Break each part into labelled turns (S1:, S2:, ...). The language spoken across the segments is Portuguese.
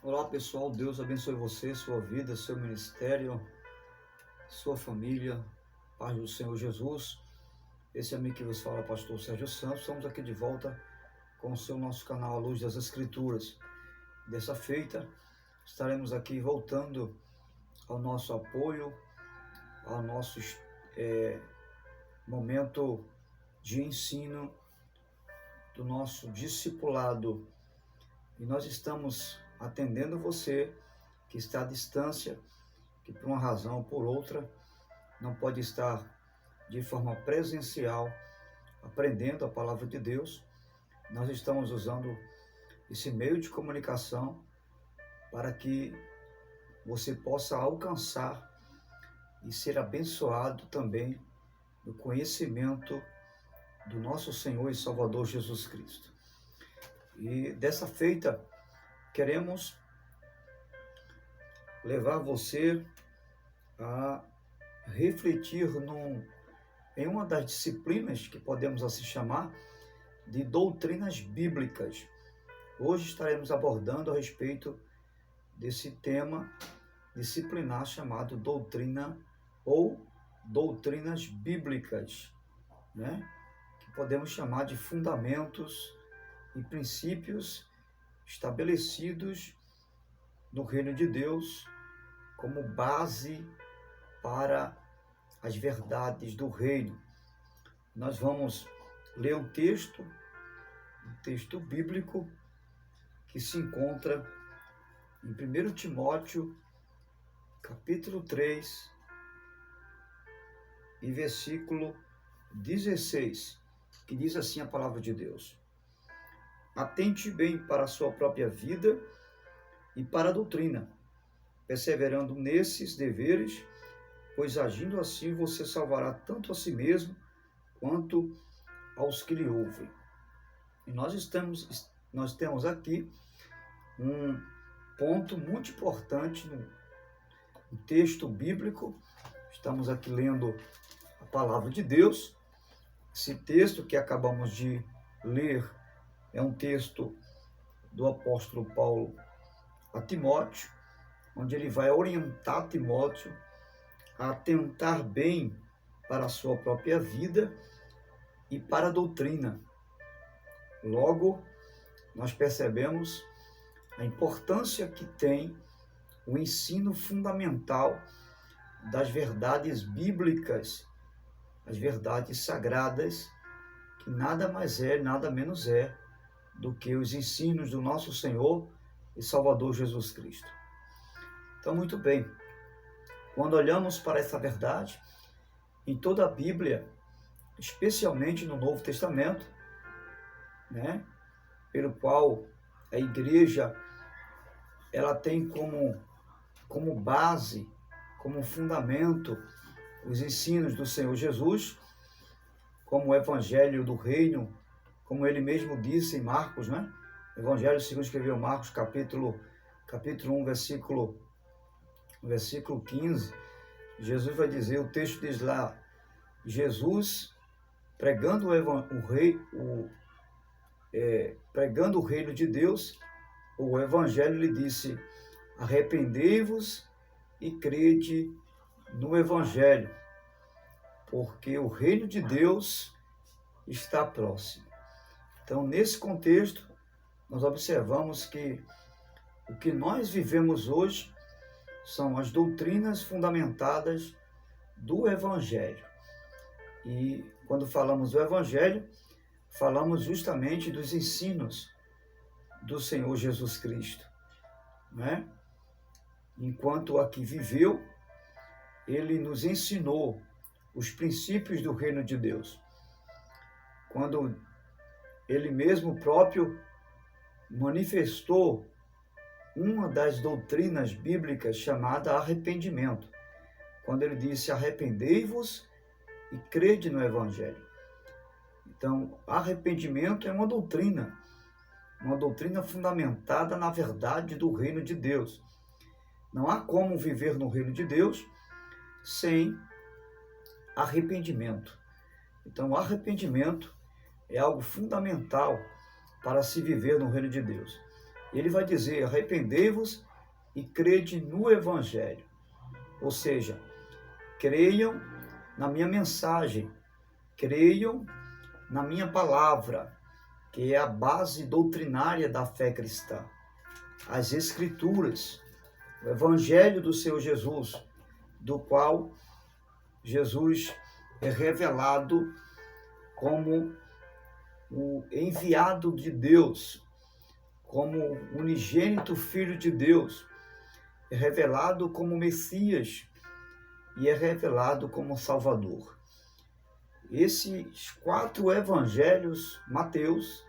S1: Olá pessoal, Deus abençoe você, sua vida, seu ministério, sua família, paz do Senhor Jesus. Esse é amigo que vos fala, pastor Sérgio Santos. Estamos aqui de volta com o seu nosso canal A Luz das Escrituras. Dessa feita, estaremos aqui voltando ao nosso apoio, ao nosso momento de ensino do nosso discipulado. E nós estamos atendendo você que está à distância, que por uma razão ou por outra não pode estar de forma presencial aprendendo a palavra de Deus. Nós estamos usando esse meio de comunicação para que você possa alcançar e ser abençoado também no conhecimento do nosso Senhor e Salvador Jesus Cristo. E dessa feita, queremos levar você a refletir em uma das disciplinas que podemos assim chamar de doutrinas bíblicas. Hoje estaremos abordando a respeito desse tema disciplinar chamado doutrina ou doutrinas bíblicas, né? Que podemos chamar de fundamentos e princípios estabelecidos no reino de Deus como base para as verdades do reino. Nós vamos ler um texto bíblico que se encontra em 1 Timóteo, capítulo 3, e versículo 16, que diz assim a palavra de Deus: Atente bem para a sua própria vida e para a doutrina, perseverando nesses deveres, pois agindo assim você salvará tanto a si mesmo quanto aos que lhe ouvem. E nós temos aqui um ponto muito importante no texto bíblico. Estamos aqui lendo a palavra de Deus. Esse texto que acabamos de ler é um texto do apóstolo Paulo a Timóteo, onde ele vai orientar Timóteo a atentar bem para a sua própria vida e para a doutrina. Logo, nós percebemos a importância que tem o ensino fundamental das verdades bíblicas, as verdades sagradas, que nada mais é, nada menos é do que os ensinos do nosso Senhor e Salvador Jesus Cristo. Então, muito bem, quando olhamos para essa verdade, em toda a Bíblia, especialmente no Novo Testamento, né, pelo qual a igreja ela tem como base, como fundamento, os ensinos do Senhor Jesus, como o Evangelho do Reino, como ele mesmo disse em Marcos, né? Evangelho segundo escreveu Marcos, capítulo 1, versículo 15, Jesus vai dizer, o texto diz lá, Jesus pregando pregando o reino de Deus, o Evangelho lhe disse, arrependei-vos e crede no Evangelho, porque o reino de Deus está próximo. Então, nesse contexto, nós observamos que o que nós vivemos hoje são as doutrinas fundamentadas do Evangelho. E quando falamos do Evangelho, falamos justamente dos ensinos do Senhor Jesus Cristo, né? Enquanto aqui viveu, ele nos ensinou os princípios do reino de Deus. Quando ele mesmo próprio manifestou uma das doutrinas bíblicas chamada arrependimento, quando ele disse, arrependei-vos e crede no Evangelho. Então, arrependimento é uma doutrina fundamentada na verdade do reino de Deus. Não há como viver no reino de Deus sem arrependimento. Então, o arrependimento é algo fundamental para se viver no reino de Deus. Ele vai dizer: arrependei-vos e crede no Evangelho. Ou seja, creiam na minha mensagem, creiam na minha palavra, que é a base doutrinária da fé cristã. As Escrituras, o Evangelho do Senhor Jesus, do qual Jesus é revelado como o enviado de Deus, como o unigênito Filho de Deus, é revelado como Messias e é revelado como Salvador. Esses 4 evangelhos, Mateus,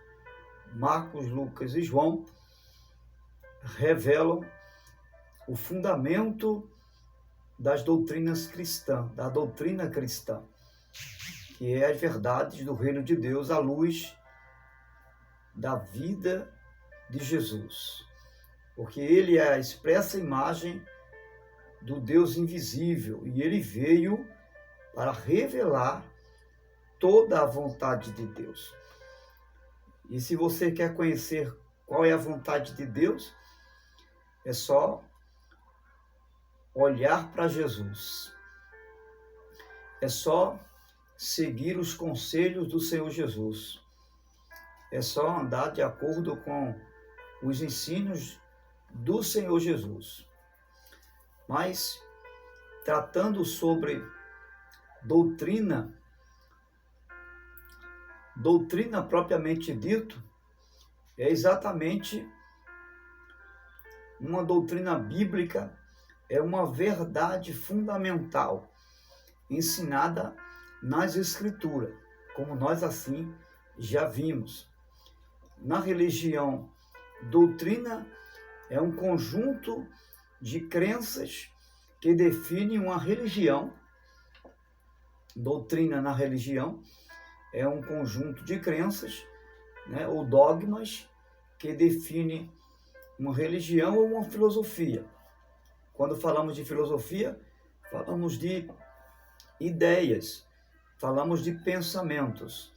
S1: Marcos, Lucas e João, revelam o fundamento das doutrinas cristãs, da doutrina cristã, que é as verdades do reino de Deus à luz da vida de Jesus. Porque ele é a expressa imagem do Deus invisível e ele veio para revelar toda a vontade de Deus. E se você quer conhecer qual é a vontade de Deus, é só olhar para Jesus. É só seguir os conselhos do Senhor Jesus. É só andar de acordo com os ensinos do Senhor Jesus. Mas, tratando sobre doutrina propriamente dito, é exatamente uma doutrina bíblica, é uma verdade fundamental, ensinada nas Escrituras, como nós assim já vimos. Na religião, doutrina é um conjunto de crenças que define uma religião. Doutrina na religião é um conjunto de crenças, né, ou dogmas que define uma religião ou uma filosofia. Quando falamos de filosofia, falamos de ideias, falamos de pensamentos.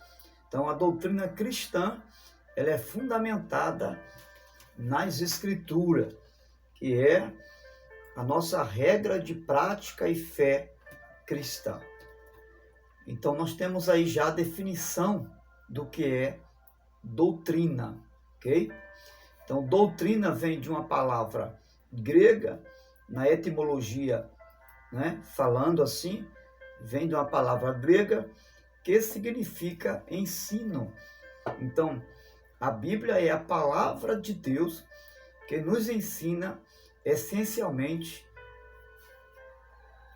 S1: Então, a doutrina cristã, ela é fundamentada nas Escrituras, que é a nossa regra de prática e fé cristã. Então, nós temos aí já a definição do que é doutrina, ok? Então, doutrina vem de uma palavra grega, na etimologia, né, falando assim, vem de uma palavra grega que significa ensino. Então, a Bíblia é a palavra de Deus que nos ensina essencialmente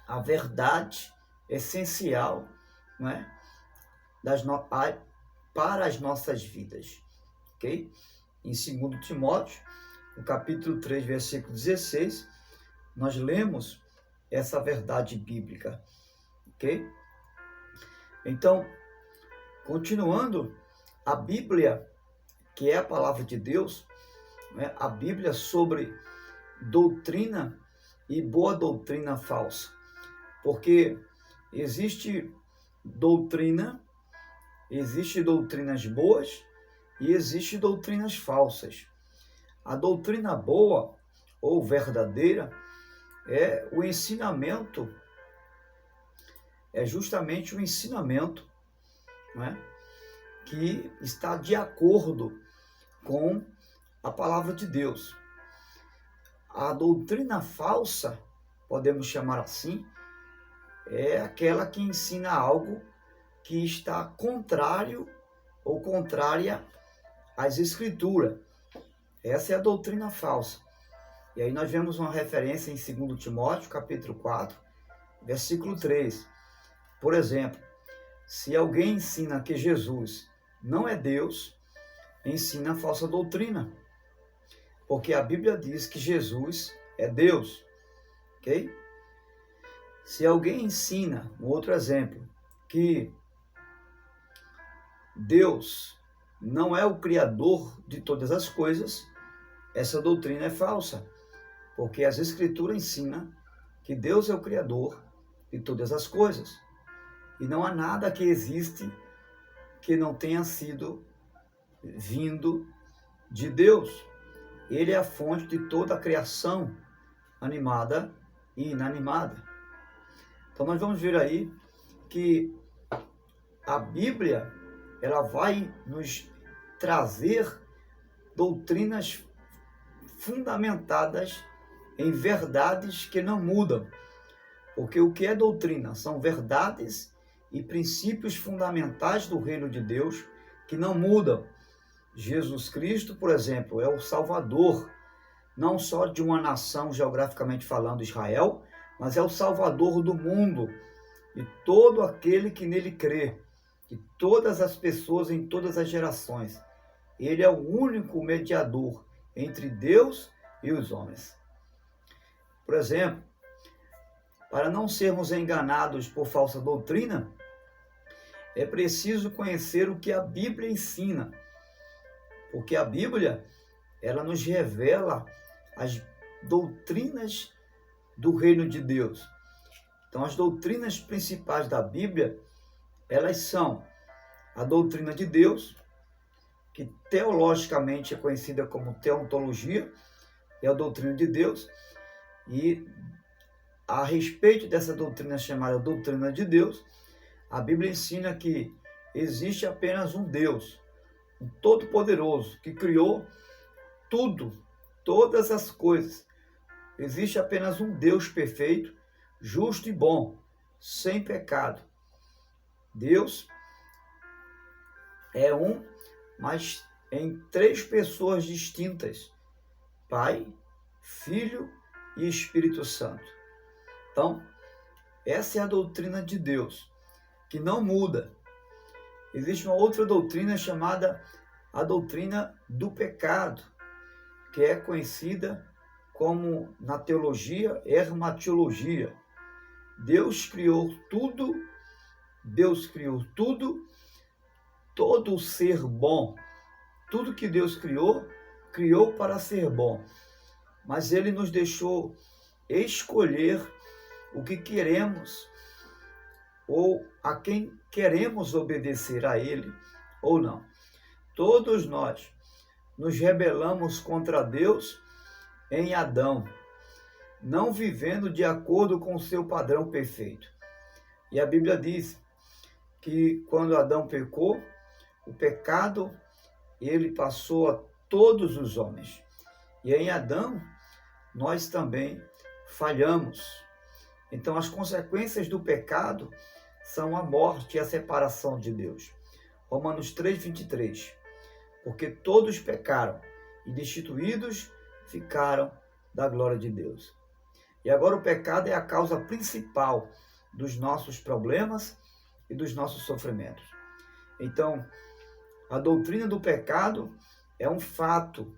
S1: a verdade essencial, não é? Para as nossas vidas, ok? Em 2 Timóteo, no capítulo 3, versículo 16, nós lemos essa verdade bíblica, ok? Então, continuando, a Bíblia, que é a palavra de Deus, né? A Bíblia sobre doutrina e boa doutrina falsa, porque existe doutrinas boas e existe doutrinas falsas. A doutrina boa ou verdadeira é o ensinamento, é justamente o ensinamento, né, que está de acordo com a palavra de Deus. A doutrina falsa, podemos chamar assim, é aquela que ensina algo que está contrário ou contrária às Escrituras. Essa é a doutrina falsa. E aí nós vemos uma referência em 2 Timóteo, capítulo 4, versículo 3. Por exemplo, se alguém ensina que Jesus não é Deus, ensina falsa doutrina. Porque a Bíblia diz que Jesus é Deus, ok? Se alguém ensina, um outro exemplo, que Deus não é o Criador de todas as coisas, essa doutrina é falsa, porque as Escrituras ensinam que Deus é o Criador de todas as coisas. E não há nada que existe que não tenha sido vindo de Deus. Ele é a fonte de toda a criação animada e inanimada. Então nós vamos ver aí que a Bíblia, ela vai nos trazer doutrinas fundamentadas em verdades que não mudam. Porque o que é doutrina? São verdades e princípios fundamentais do reino de Deus que não mudam. Jesus Cristo, por exemplo, é o Salvador, não só de uma nação geograficamente falando, Israel, mas é o Salvador do mundo, de todo aquele que nele crê, de todas as pessoas em todas as gerações. Ele é o único mediador entre Deus e os homens. Por exemplo, para não sermos enganados por falsa doutrina, é preciso conhecer o que a Bíblia ensina, porque a Bíblia, ela nos revela as doutrinas do reino de Deus. Então, as doutrinas principais da Bíblia, elas são a doutrina de Deus, que teologicamente é conhecida como teontologia, é a doutrina de Deus, e a respeito dessa doutrina chamada doutrina de Deus, a Bíblia ensina que existe apenas um Deus, um Todo-Poderoso, que criou tudo, todas as coisas. Existe apenas um Deus perfeito, justo e bom, sem pecado. Deus é um, mas em três pessoas distintas: Pai, Filho e Espírito Santo. Então, essa é a doutrina de Deus, que não muda. Existe uma outra doutrina chamada a doutrina do pecado, que é conhecida como, na teologia, hermatiologia. Deus criou tudo, todo ser bom. Tudo que Deus criou, criou para ser bom. Mas Ele nos deixou escolher o que queremos, ou a quem queremos obedecer, a Ele ou não. Todos nós nos rebelamos contra Deus em Adão, não vivendo de acordo com o seu padrão perfeito. E a Bíblia diz que quando Adão pecou, o pecado ele passou a todos os homens. E em Adão nós também falhamos. Então as consequências do pecado são a morte e a separação de Deus. Romanos 3:23. Porque todos pecaram e destituídos ficaram da glória de Deus. E agora o pecado é a causa principal dos nossos problemas e dos nossos sofrimentos. Então, a doutrina do pecado é um fato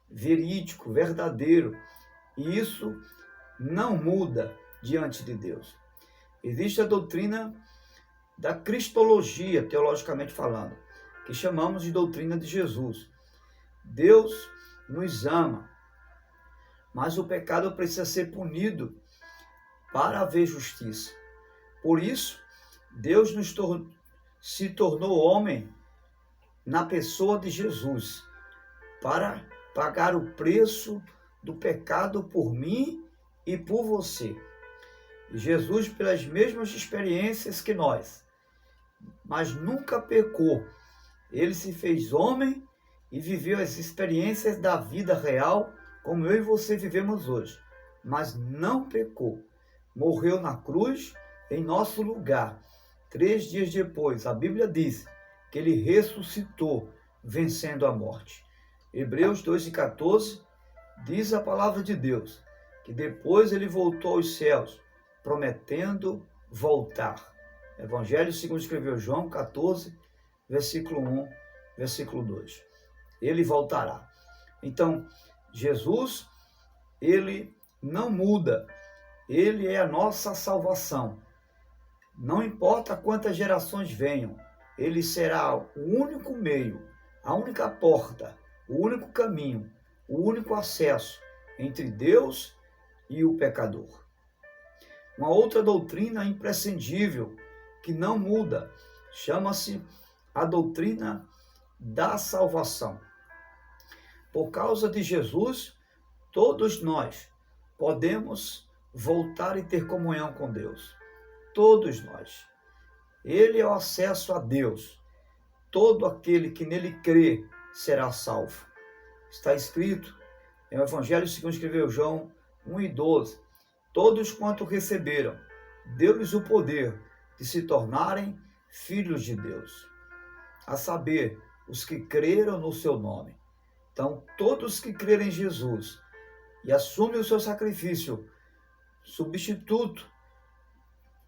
S1: verídico, verdadeiro, e isso não muda diante de Deus. Existe a doutrina da cristologia, teologicamente falando, que chamamos de doutrina de Jesus. Deus nos ama, mas o pecado precisa ser punido para haver justiça. Por isso, Deus se tornou homem na pessoa de Jesus, para pagar o preço do pecado por mim e por você. Jesus, pelas mesmas experiências que nós, mas nunca pecou. Ele se fez homem e viveu as experiências da vida real, como eu e você vivemos hoje, mas não pecou. Morreu na cruz em nosso lugar. 3 dias depois, a Bíblia diz que ele ressuscitou, vencendo a morte. Hebreus 2:14 diz a palavra de Deus que depois ele voltou aos céus, prometendo voltar. Evangelho segundo escreveu João 14, versículo 1, versículo 2. Ele voltará. Então, Jesus, ele não muda. Ele é a nossa salvação. Não importa quantas gerações venham, ele será o único meio, a única porta, o único caminho, o único acesso entre Deus e o pecador. Uma outra doutrina imprescindível que não muda chama-se a doutrina da salvação. Por causa de Jesus, todos nós podemos voltar e ter comunhão com Deus. Todos nós. Ele é o acesso a Deus. Todo aquele que nele crê será salvo. Está escrito em o Evangelho segundo escreveu João 1:12. Todos quanto receberam, deu-lhes o poder de se tornarem filhos de Deus. A saber, os que creram no seu nome. Então, todos que crerem em Jesus e assumem o seu sacrifício substituto,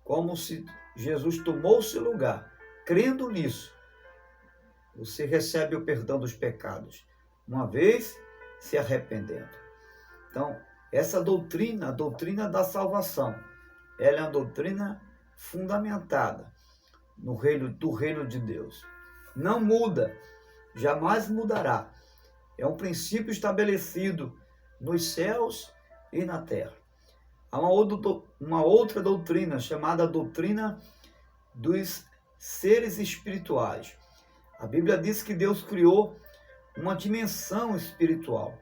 S1: como se Jesus tomou o seu lugar, crendo nisso, você recebe o perdão dos pecados, uma vez se arrependendo. Então, essa doutrina, a doutrina da salvação, ela é uma doutrina fundamentada do reino de Deus. Não muda, jamais mudará. É um princípio estabelecido nos céus e na terra. Há uma outra doutrina chamada doutrina dos seres espirituais. A Bíblia diz que Deus criou uma dimensão espiritual.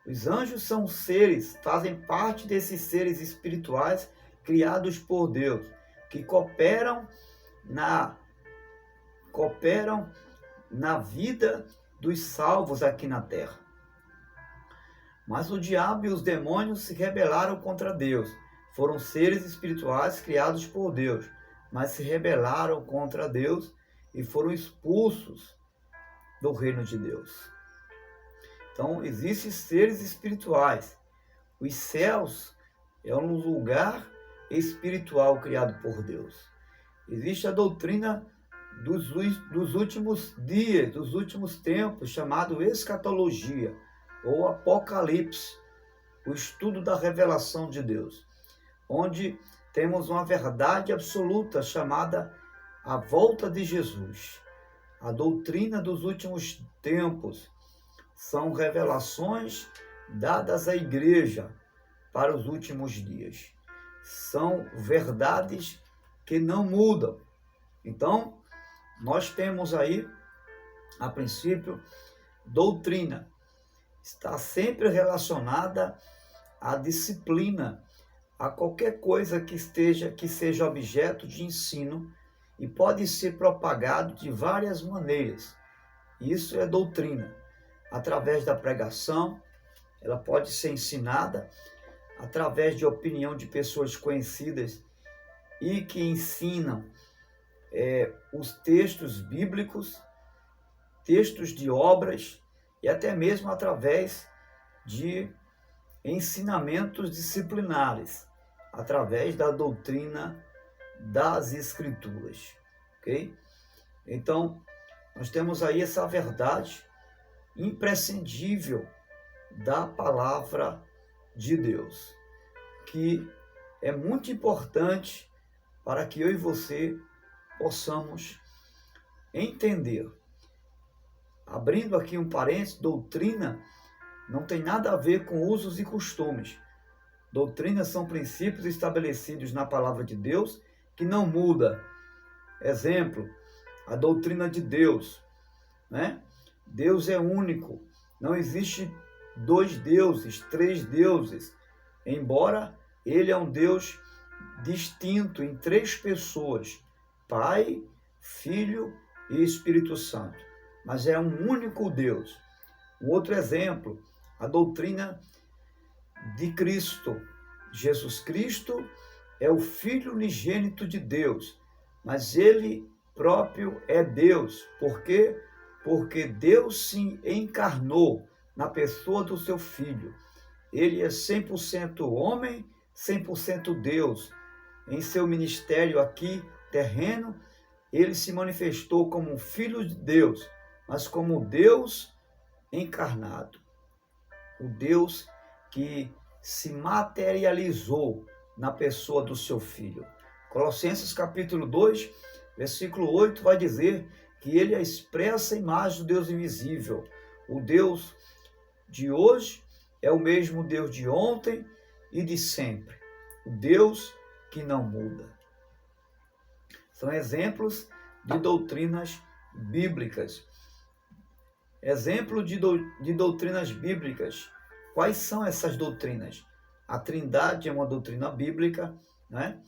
S1: Os anjos são seres, fazem parte desses seres espirituais criados por Deus, que cooperam na vida dos salvos aqui na terra. Mas o diabo e os demônios se rebelaram contra Deus. Foram seres espirituais criados por Deus, mas se rebelaram contra Deus e foram expulsos do reino de Deus. Então, existem seres espirituais. Os céus é um lugar espiritual criado por Deus. Existe a doutrina dos últimos dias, dos últimos tempos, chamado escatologia, ou apocalipse, o estudo da revelação de Deus, onde temos uma verdade absoluta chamada a volta de Jesus. A doutrina dos últimos tempos são revelações dadas à igreja para os últimos dias. São verdades que não mudam. Então, nós temos aí, a princípio, doutrina. Está sempre relacionada à disciplina, a qualquer coisa que seja objeto de ensino e pode ser propagado de várias maneiras. Isso é doutrina. Através da pregação, ela pode ser ensinada através de opinião de pessoas conhecidas e que ensinam os textos bíblicos, textos de obras e até mesmo através de ensinamentos disciplinares, através da doutrina das Escrituras, ok? Então, nós temos aí essa verdade imprescindível da palavra de Deus, que é muito importante para que eu e você possamos entender. Abrindo aqui um parênteses, doutrina não tem nada a ver com usos e costumes. Doutrinas são princípios estabelecidos na palavra de Deus que não muda. Exemplo, a doutrina de Deus, né? Deus é único, não existe 2 deuses, 3 deuses, embora ele é um Deus distinto em 3 pessoas, Pai, Filho e Espírito Santo, mas é um único Deus. Um outro exemplo, a doutrina de Cristo. Jesus Cristo é o Filho unigênito de Deus, mas ele próprio é Deus. Por quê? Porque Deus se encarnou na pessoa do seu Filho. Ele é 100% homem, 100% Deus. Em seu ministério aqui terreno, ele se manifestou como um Filho de Deus, mas como Deus encarnado. O Deus que se materializou na pessoa do seu Filho. Colossenses capítulo 2, versículo 8 vai dizer que ele é a expressa imagem do Deus invisível. O Deus de hoje é o mesmo Deus de ontem e de sempre. O Deus que não muda. São exemplos de doutrinas bíblicas. Exemplo de doutrinas bíblicas. Quais são essas doutrinas? A Trindade é uma doutrina bíblica, né?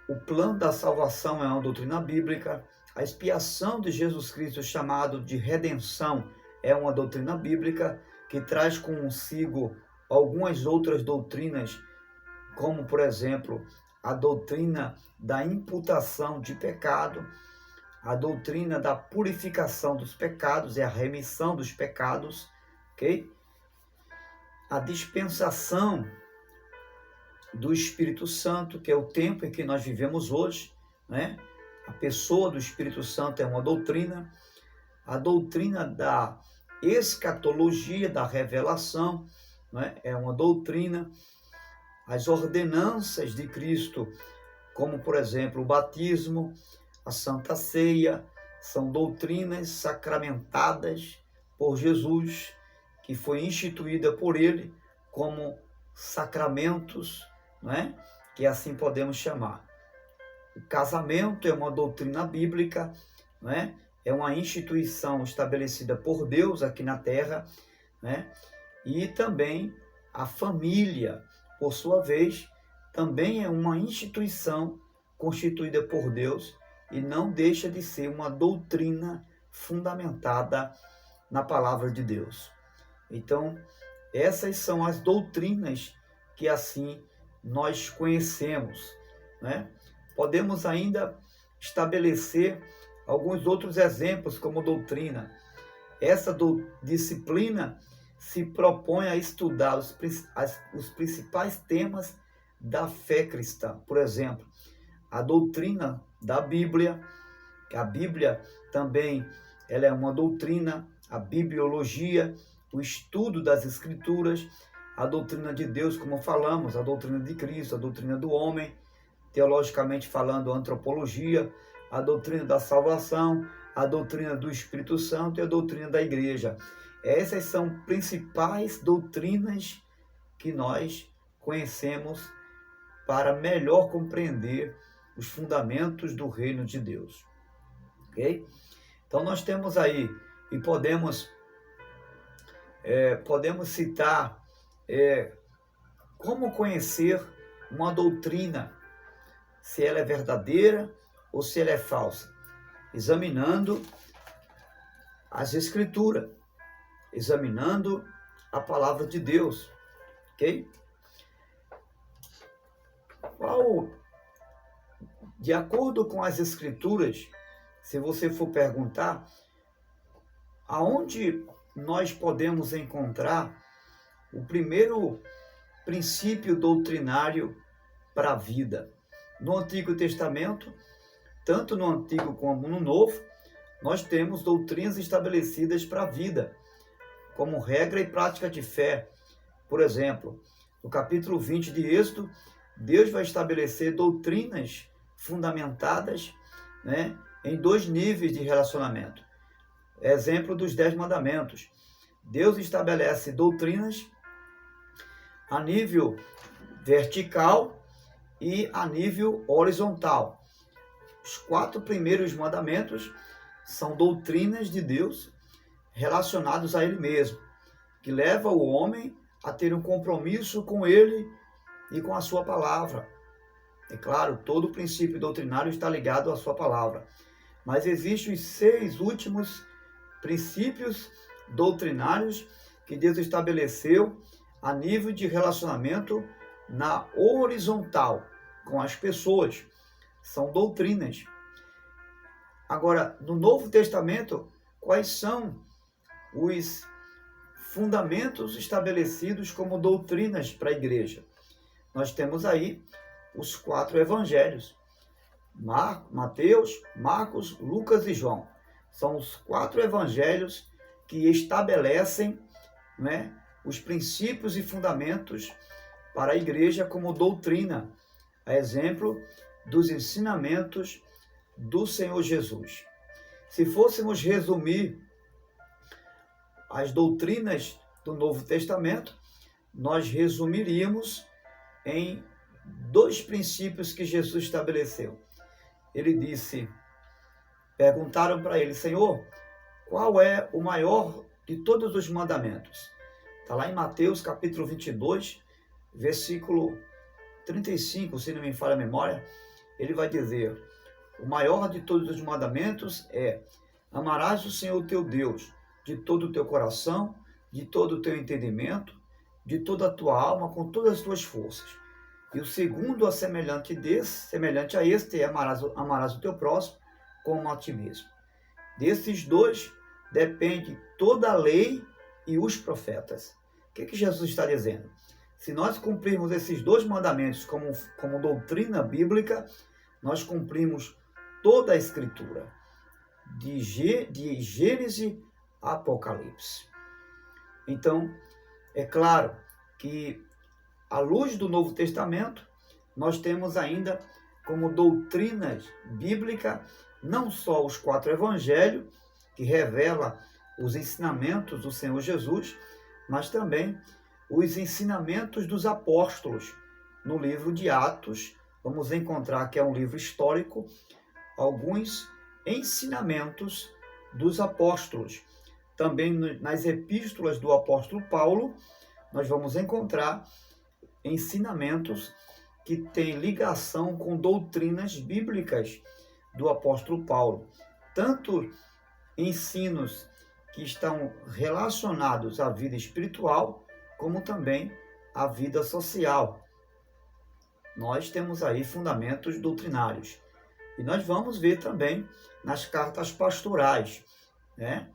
S1: O plano da salvação é uma doutrina bíblica. A expiação de Jesus Cristo, chamado de redenção, é uma doutrina bíblica que traz consigo algumas outras doutrinas, como, por exemplo, a doutrina da imputação de pecado, a doutrina da purificação dos pecados e a remissão dos pecados, ok? A dispensação do Espírito Santo, que é o tempo em que nós vivemos hoje, né? A pessoa do Espírito Santo é uma doutrina. A doutrina da escatologia, da revelação, né? É uma doutrina. As ordenanças de Cristo, como, por exemplo, o batismo, a Santa Ceia, são doutrinas sacramentadas por Jesus, que foi instituída por ele como sacramentos, né? Que assim podemos chamar. O casamento é uma doutrina bíblica, né? É uma instituição estabelecida por Deus aqui na Terra, né? E também a família, por sua vez, também é uma instituição constituída por Deus e não deixa de ser uma doutrina fundamentada na palavra de Deus. Então, essas são as doutrinas que assim nós conhecemos, né? Podemos ainda estabelecer alguns outros exemplos como doutrina. Essa disciplina se propõe a estudar os principais temas da fé cristã. Por exemplo, a doutrina da Bíblia, que a Bíblia também ela é uma doutrina, a bibliologia, o estudo das Escrituras, a doutrina de Deus, como falamos, a doutrina de Cristo, a doutrina do homem, teologicamente falando, a antropologia, a doutrina da salvação, a doutrina do Espírito Santo e a doutrina da igreja. Essas são principais doutrinas que nós conhecemos para melhor compreender os fundamentos do reino de Deus. Ok? Então nós temos aí, e podemos citar como conhecer uma doutrina, se ela é verdadeira ou se ela é falsa, examinando as Escrituras, examinando a palavra de Deus, ok? De acordo com as Escrituras, se você for perguntar, aonde nós podemos encontrar o primeiro princípio doutrinário para a vida? No Antigo Testamento, tanto no Antigo como no Novo, nós temos doutrinas estabelecidas para a vida, como regra e prática de fé. Por exemplo, no capítulo 20 de Êxodo, Deus vai estabelecer doutrinas fundamentadas, né, em 2 níveis de relacionamento. Exemplo dos 10 mandamentos. Deus estabelece doutrinas a nível vertical e a nível horizontal. Os 4 primeiros mandamentos são doutrinas de Deus relacionados a Ele mesmo, que leva o homem a ter um compromisso com Ele e com a sua palavra. É claro, todo o princípio doutrinário está ligado à sua palavra, mas existem os 6 últimos princípios doutrinários que Deus estabeleceu a nível de relacionamento na horizontal com as pessoas. São doutrinas. Agora, no Novo Testamento, quais são os fundamentos estabelecidos como doutrinas para a igreja? Nós temos aí os 4 evangelhos: Mateus, Marcos, Lucas e João. São os 4 evangelhos que estabelecem, né, os princípios e fundamentos para a igreja como doutrina, a exemplo dos ensinamentos do Senhor Jesus. Se fôssemos resumir as doutrinas do Novo Testamento, nós resumiríamos em 2 princípios que Jesus estabeleceu. Ele disse, perguntaram para ele: Senhor, qual é o maior de todos os mandamentos? Está lá em Mateus capítulo 22, versículo 35, se não me falha a memória, ele vai dizer: o maior de todos os mandamentos é: amarás o Senhor teu Deus de todo o teu coração, de todo o teu entendimento, de toda a tua alma, com todas as tuas forças. E o segundo, semelhante a este, é amarás o teu próximo como a ti mesmo. Desses dois depende toda a lei e os profetas. O que Jesus está dizendo? Se nós cumprirmos esses dois mandamentos como doutrina bíblica, nós cumprimos toda a Escritura, de Gênesis a Apocalipse. Então, é claro que, à luz do Novo Testamento, nós temos ainda como doutrinas bíblicas não só os 4 evangelhos, que revela os ensinamentos do Senhor Jesus, mas também os ensinamentos dos apóstolos. No livro de Atos, vamos encontrar que é um livro histórico, alguns ensinamentos dos apóstolos. Também nas epístolas do apóstolo Paulo, nós vamos encontrar ensinamentos que têm ligação com doutrinas bíblicas do apóstolo Paulo. Tanto ensinos que estão relacionados à vida espiritual, como também à vida social. Nós temos aí fundamentos doutrinários. E nós vamos ver também nas cartas pastorais, né?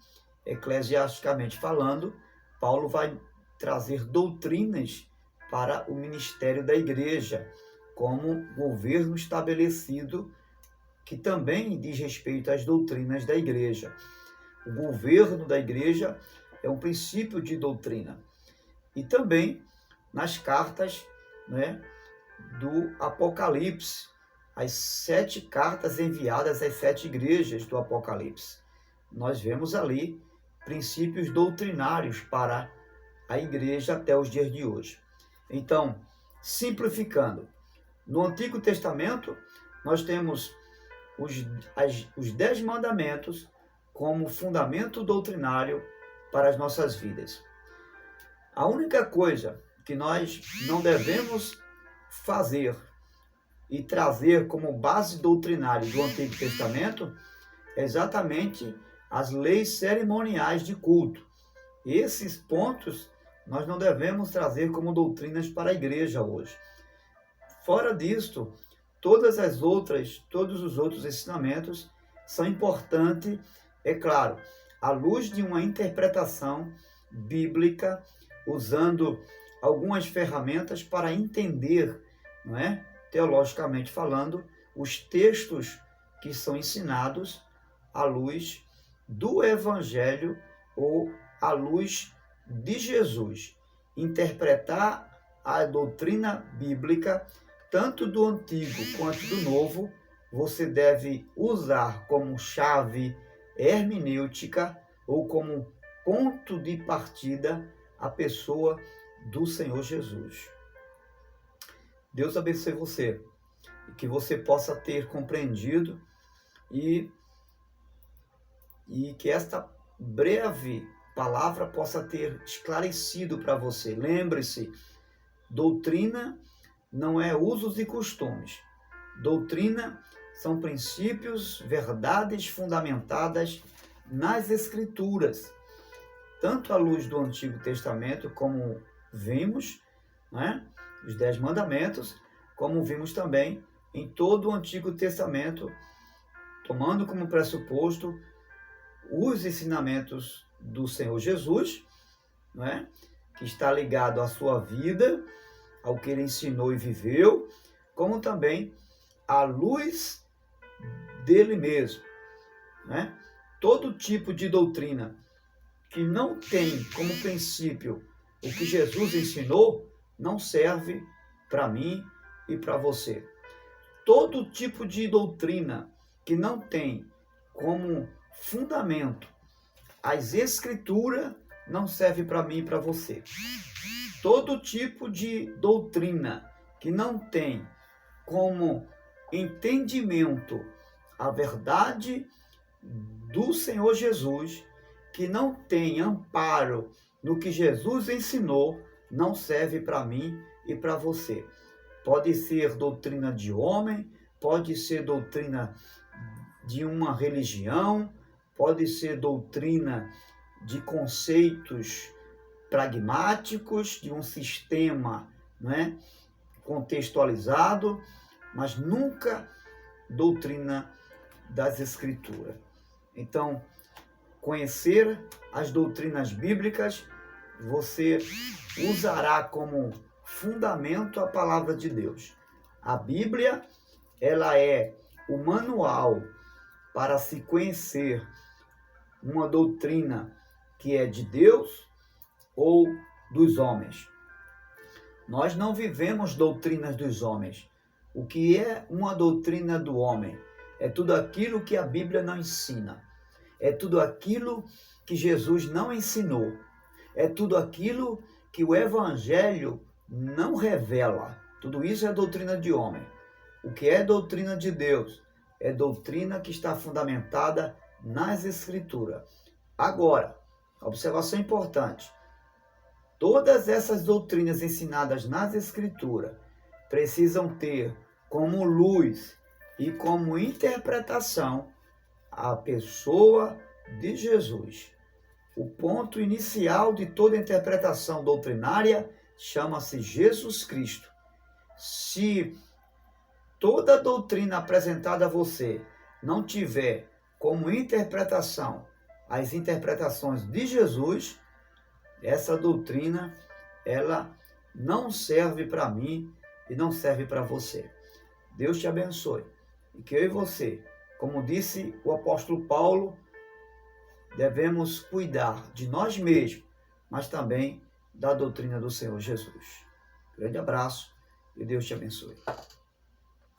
S1: Eclesiasticamente falando, Paulo vai trazer doutrinas para o ministério da igreja, como governo estabelecido, que também diz respeito às doutrinas da igreja. O governo da igreja é um princípio de doutrina. E também nas cartas, né, do Apocalipse, as 7 cartas enviadas às 7 igrejas do Apocalipse. Nós vemos ali princípios doutrinários para a igreja até os dias de hoje. Então, simplificando, no Antigo Testamento, nós temos os 10 mandamentos como fundamento doutrinário para as nossas vidas. A única coisa que nós não devemos fazer e trazer como base doutrinária do Antigo Testamento é exatamente as leis cerimoniais de culto. Esses pontos nós não devemos trazer como doutrinas para a igreja hoje. Fora disto, todos os outros ensinamentos são importantes, é claro, à luz de uma interpretação bíblica, usando algumas ferramentas para entender, não é? Teologicamente falando, os textos que são ensinados à luz do Evangelho ou à luz de Jesus. Interpretar a doutrina bíblica, tanto do Antigo quanto do Novo, você deve usar como chave hermenêutica ou como ponto de partida a pessoa do Senhor Jesus. Deus abençoe você e que você possa ter compreendido e que esta breve palavra possa ter esclarecido para você. Lembre-se, doutrina não é usos e costumes. Doutrina são princípios, verdades fundamentadas nas Escrituras. Tanto à luz do Antigo Testamento, como vimos, né, os 10 mandamentos, como vimos também em todo o Antigo Testamento, tomando como pressuposto os ensinamentos do Senhor Jesus, né, que está ligado à sua vida, ao que ele ensinou e viveu, como também à luz dele mesmo, né? Todo tipo de doutrina que não tem como princípio o que Jesus ensinou, não serve para mim e para você. Todo tipo de doutrina que não tem como fundamento as Escrituras, não serve para mim e para você. Todo tipo de doutrina que não tem como entendimento a verdade do Senhor Jesus, que não tem amparo no que Jesus ensinou, não serve para mim e para você. Pode ser doutrina de homem, pode ser doutrina de uma religião, pode ser doutrina de conceitos pragmáticos, de um sistema, né, contextualizado, mas nunca doutrina das Escrituras. Então, conhecer as doutrinas bíblicas, você usará como fundamento a palavra de Deus. A Bíblia, ela é o manual para se conhecer uma doutrina que é de Deus ou dos homens. Nós não vivemos doutrinas dos homens. O que é uma doutrina do homem? É tudo aquilo que a Bíblia não ensina. É tudo aquilo que Jesus não ensinou. É tudo aquilo que o Evangelho não revela. Tudo isso é doutrina de homem. O que é doutrina de Deus? É doutrina que está fundamentada nas Escrituras. Agora, observação importante. Todas essas doutrinas ensinadas nas Escrituras precisam ter como luz e como interpretação a pessoa de Jesus. O ponto inicial de toda interpretação doutrinária chama-se Jesus Cristo. Se toda doutrina apresentada a você não tiver como interpretação as interpretações de Jesus, essa doutrina, ela não serve para mim e não serve para você. Deus te abençoe. E que eu e você, como disse o apóstolo Paulo, devemos cuidar de nós mesmos, mas também da doutrina do Senhor Jesus. Grande abraço e Deus te abençoe.